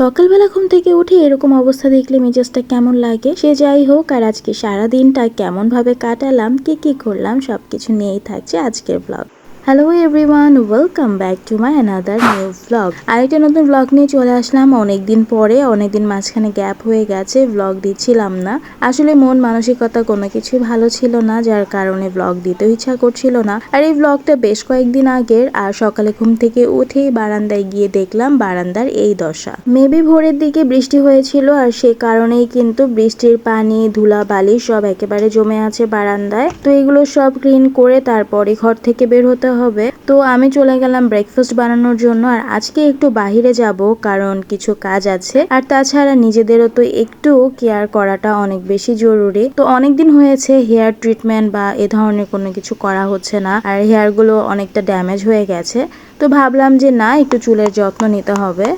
সকালবেলা ঘুম থেকে উঠে এরকম অবস্থা দেখলে মেজাজটা কেমন লাগে। সে যাই হোক, আর আজকে সারা দিনটা কেমন ভাবে কাটালাম, কি করলাম, সবকিছু নিয়েই থাকছে আজকের blog. Hello everyone, welcome back to my another new blog. আরেকটা নতুন ব্লগ নিয়ে চলে আসলাম অনেকদিন পরে। অনেকদিন মাঝখানে গ্যাপ হয়ে গেছে, ব্লগ দিচ্ছিলাম না। আসলে মন মানসিকতা কোনো কিছুই ভালো ছিল না, যার কারণে ব্লগ দিতেও ইচ্ছা করছিল না। আর এই ব্লগটা বেশ কয়েকদিন আগের। আর সকালে ঘুম থেকে উঠেই বারান্দায় গিয়ে দেখলাম বারান্দার এই দশা। মেবি ভোরের দিকে বৃষ্টি হয়েছিল, আর সে কারণেই কিন্তু বৃষ্টির পানি, ধুলা বালি সব একেবারে জমে আছে বারান্দায়। তো এগুলো সব ক্লিন করে তারপরে ঘর থেকে বের হতে হবে। তো আমি চলে গেলাম ব্রেকফাস্ট বানানোর জন্য। আর আজকে একটু বাহিরে যাব, কারণ কিছু কাজ আছে। আর তাছাড়া নিজেদেরও তো একটু কেয়ার করাটা অনেক বেশি জরুরি। তো অনেকদিন হয়েছে হেয়ার ট্রিটমেন্ট বা এ ধরনের কোনো কিছু করা হচ্ছে না, আর হেয়ার গুলো অনেকটা ড্যামেজ হয়ে গেছে। তো ভাবলাম যে না, একটু চুলের যত্ন নিতে হবে।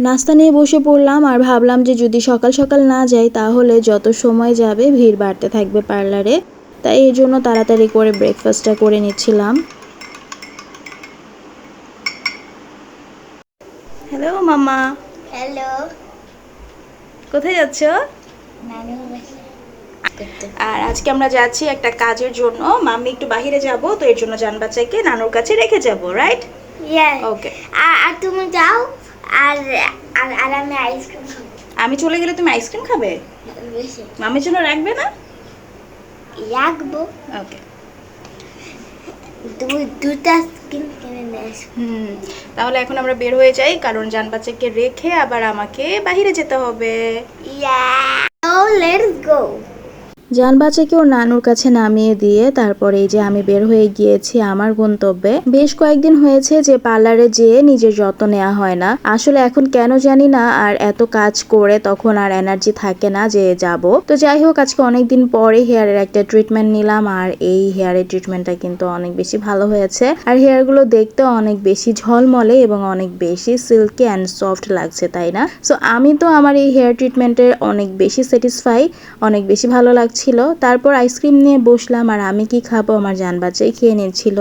নাস্তা নিয়ে বসে পড়লাম, আর ভাবলাম যে যদি সকাল সকাল না যাই তাহলে যত সময় যাবে ভিড় বাড়তে থাকবে পার্লারে। তাই এই জন্য তাড়াতাড়ি করে ব্রেকফাস্টটা করে নিচ্ছিলাম। হ্যালো মামা। হ্যালো। কোথায় যাচ্ছ? আর আজকে আমরা যাচ্ছি একটা কাজের জন্য। মাম্মি একটু বাহিরে যাব, তো এর জন্য জান বাচ্চাকে নানুর কাছে রেখে যাব, রাইট? ওকে। আর তুমি যাও, আর আর আর আমি আইসক্রিম খাবো। আমি চলে গেলে তুমি আইসক্রিম খাবে? মামির জন্য রাখবে না? রাখবো। ওকে। তুমি দুটো আইসক্রিম কিনে নিয়ে আসো। তাহলে এখন আমরা বের হয়ে যাই, কারণ জান বাচ্চাকে রেখে আবার আমাকে বাহিরে যেতে হবে। Let's go. জান বাচ্চাকে ওর নানুর কাছে নামিয়ে দিয়ে তারপরে এই যে আমি বের হয়ে গিয়েছি আমার গন্তব্যে। বেশ কয়েকদিন হয়েছে যে পার্লারে যেয়ে নিজের যত্ন নেওয়া হয় না। আসলে এখন কেন জানি না, আর এত কাজ করে তখন আর এনার্জি থাকে না যে যাব। তো যাই হোক, আজকে অনেকদিন পরে হেয়ারের একটা ট্রিটমেন্ট নিলাম, আর এই হেয়ারের ট্রিটমেন্টটা কিন্তু অনেক বেশি ভালো হয়েছে। আর হেয়ারগুলো দেখতে অনেক বেশি ঝলমলে এবং অনেক বেশি সিল্কি অ্যান্ড সফট লাগছে, তাই না? সো আমি তো আমার এই হেয়ার ট্রিটমেন্টের অনেক বেশি স্যাটিসফাই, অনেক বেশি ভালো লাগছে। তারপর আইসক্রিম নিয়ে বসলাম, আর আমি কি খাবো, আমার জান বাচ্চাই খেয়ে নিচ্ছিল।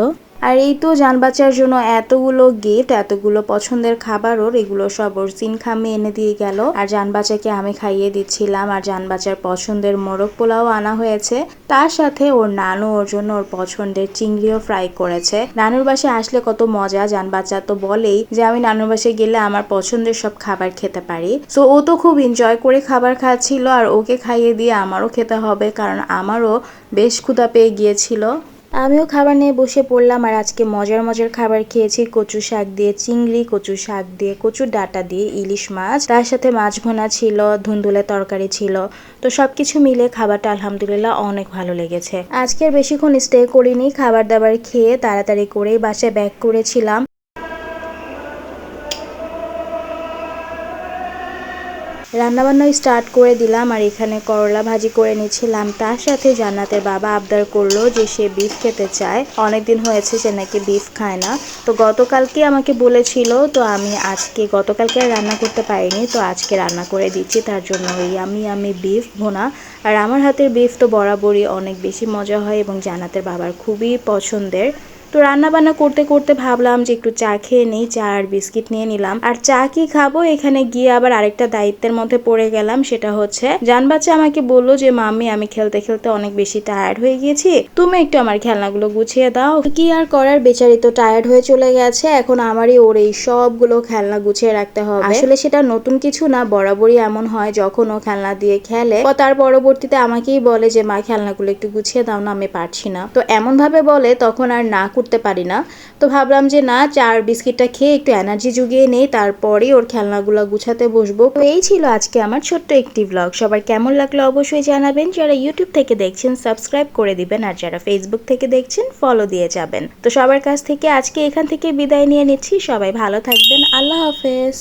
আর এই তো জান বাচ্চার জন্য এতগুলো গিফট, এতগুলো পছন্দের খাবার, ওর এগুলো সব ওর সিন খাম্মি এনে দিয়ে গেল। আর জান বাচ্চাকে আমি খাইয়ে দিচ্ছিলাম। আর জান বাচ্চার পছন্দের মোরগ পোলাও আনা হয়েছে, তার সাথে ওর নানু ওর জন্য ওর পছন্দের চিংড়িও ফ্রাই করেছে। নানুর বাসায় আসলে কত মজা, জান বাচ্চা তো বলেই যে আমি নানুর বাসায় গেলে আমার পছন্দের সব খাবার খেতে পারি। সো ও তো খুব এনজয় করে খাবার খাচ্ছিল, আর ওকে খাইয়ে দিয়ে আমারও খেতে হবে, কারণ আমারও বেশ ক্ষুধা পেয়ে গিয়েছিল। আমিও খাবার নিয়ে বসে পড়লাম। আর আজকে মজার মজার খাবার খেয়েছি। কচু শাক দিয়ে চিংড়ি, কচু শাক দিয়ে কচুর ডাঁটা দিয়ে ইলিশ মাছ, তার সাথে মাছ ভুনা ছিল, ধুন্দুলের তরকারি ছিল। তো সবকিছু মিলে খাবারটা আলহামদুলিল্লাহ অনেক ভালো লেগেছে। আজকের বেশিক্ষণ স্টে করিনি, খাবার দাবার খেয়ে তাড়াতাড়ি করেই বাসায় ব্যাক করেছিলাম। রান্নাবান্না স্টার্ট করে দিলাম, আর এখানে করলা ভাজি করে নিচ্ছিলাম। তার সাথে জান্নাতের বাবা আবদার করলো যে সে বিফ খেতে চায়, অনেকদিন হয়েছে সে নাকি বিফ খায় না। তো গতকালকে আমাকে বলেছিল, তো আমি আজকে গতকালকে আর রান্না করতে পারিনি, তো আজকে রান্না করে দিচ্ছি তার জন্য ওই আমি বিফ ভুনা। আর আমার হাতের বিফ তো বরাবরই অনেক বেশি মজা হয় এবং জান্নাতের বাবার খুবই পছন্দের। তো রান্না বান্না করতে করতে ভাবলাম যে একটু চা খেয়ে নেই, চা আর বিস্কিট নিয়ে নিলাম। আর চা কি খাবো, এখানে গিয়ে আবার আরেকটা দায়িত্বের মধ্যে পড়ে গেলাম। সেটা হচ্ছে জান বাচ্চা আমাকে বললো যে মাম্মি, আমি খেলতে খেলতে অনেক বেশি টায়ার্ড হয়ে গিয়েছি, তুমি একটু আমার খেলনাগুলো গুছিয়ে দাও। কি আর করার, বেচারি তো টায়ার্ড হয়ে চলে গেছে, এখন আমারই ওর এই সবগুলো খেলনা গুছিয়ে রাখতে হবে। আসলে সেটা নতুন কিছু না, বরাবরই এমন হয়, যখন ও খেলনা দিয়ে খেলে ও তার পরবর্তীতে আমাকেই বলে যে মা, খেলনাগুলো একটু গুছিয়ে দাও না, আমি পারছি না। তো এমন ভাবে বলে, তখন আর না করতে পারি না। তো ভাবলাম যে না, চার বিস্কিটটা খেয়ে একটু এনার্জি জুগিয়ে নেই, তারপরে ওর খেলনাগুলো গুছাতে বসবো। তো এই ছিল আজকে আমার ছোট্ট একটি ব্লগ। সবার কেমন লাগলো অবশ্যই জানাবেন। যারা ইউটিউব থেকে দেখছেন সাবস্ক্রাইব করে দিবেন, আর যারা ফেসবুক থেকে দেখছেন ফলো দিয়ে যাবেন। তো সবার কাছ থেকে আজকে এখান থেকে বিদায় নিয়ে নিচ্ছি। সবাই ভালো থাকবেন। আল্লাহ হাফেজ।